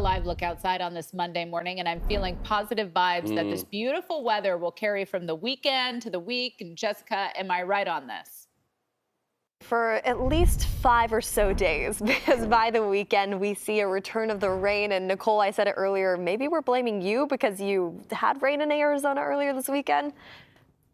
live look outside on this Monday morning, and I'm feeling positive vibes that this beautiful weather will carry from the weekend to the week. And Jessica, am I right on this? For at least 5 or so days, because by the weekend we see a return of the rain. And Nicole, I said it earlier, maybe we're blaming you because you had rain in Arizona earlier this weekend.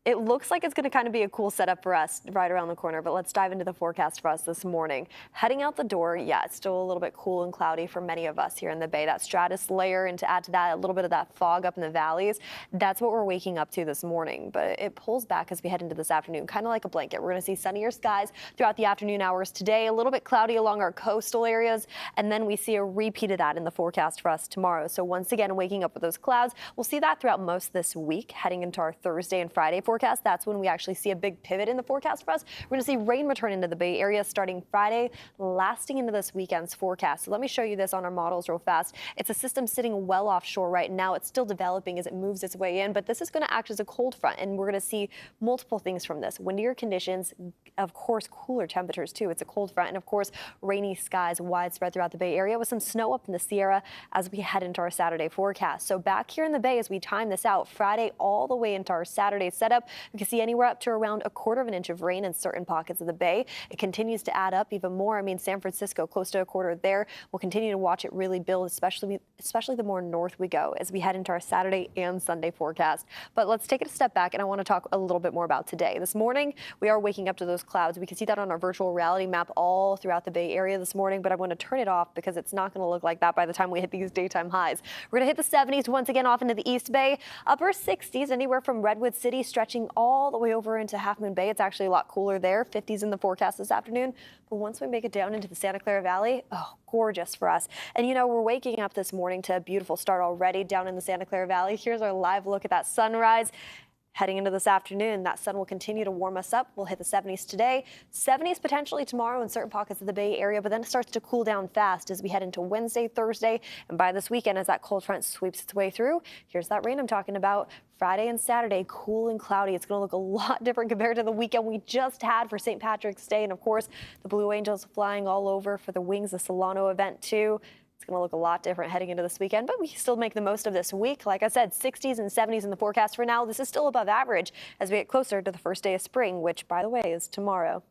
It looks like it's going to kind of be a cool setup for us right around the corner, but let's dive into the forecast for us this morning. Heading out the door, yeah, it's still a little bit cool and cloudy for many of us here in the Bay. That stratus layer, and to add to that, a little bit of that fog up in the valleys, that's what we're waking up to this morning. But it pulls back as we head into this afternoon, kind of like a blanket. We're going to see sunnier skies throughout the afternoon hours today, a little bit cloudy along our coastal areas, and then we see a repeat of that in the forecast for us tomorrow. So once again, waking up with those clouds. We'll see that throughout most this week, heading into our Thursday and Friday forecast. That's when we actually see a big pivot in the forecast for us. We're going to see rain return into the Bay Area starting Friday, lasting into this weekend's forecast. So let me show you this on our models real fast. It's a system sitting well offshore right now. It's still developing as it moves its way in, but this is going to act as a cold front, and we're going to see multiple things from this. Windier conditions, of course, cooler temperatures too. It's a cold front, and of course, rainy skies widespread throughout the Bay Area with some snow up in the Sierra as we head into our Saturday forecast. So back here in the Bay, as we time this out, Friday all the way into our Saturday setup, we can see anywhere up to around 1/4 inch of rain in certain pockets of the Bay. It continues to add up even more. I mean, San Francisco close to 1/4 there. We'll continue to watch it really build, especially the more north we go as we head into our Saturday and Sunday forecast. But let's take it a step back, and I want to talk a little bit more about today. This morning, we are waking up to those clouds. We can see that on our virtual reality map all throughout the Bay Area this morning, but I want to turn it off because it's not going to look like that by the time we hit these daytime highs. We're going to hit the 70s once again off into the East Bay, upper 60s anywhere from Redwood City, stretching all the way over into Half Moon Bay. It's actually a lot cooler there. 50s in the forecast this afternoon. But once we make it down into the Santa Clara Valley, oh, gorgeous for us. And you know, we're waking up this morning to a beautiful start already down in the Santa Clara Valley. Here's our live look at that sunrise. Heading into this afternoon, that sun will continue to warm us up. We'll hit the 70s today, 70s potentially tomorrow in certain pockets of the Bay Area, but then it starts to cool down fast as we head into Wednesday, Thursday, and by this weekend as that cold front sweeps its way through. Here's that rain I'm talking about. Friday and Saturday, cool and cloudy. It's going to look a lot different compared to the weekend we just had for St. Patrick's Day. And of course, the Blue Angels flying all over for the Wings of Solano event too. It's going to look a lot different heading into this weekend, but we still make the most of this week. Like I said, 60s and 70s in the forecast for now. This is still above average as we get closer to the first day of spring, which, by the way, is tomorrow.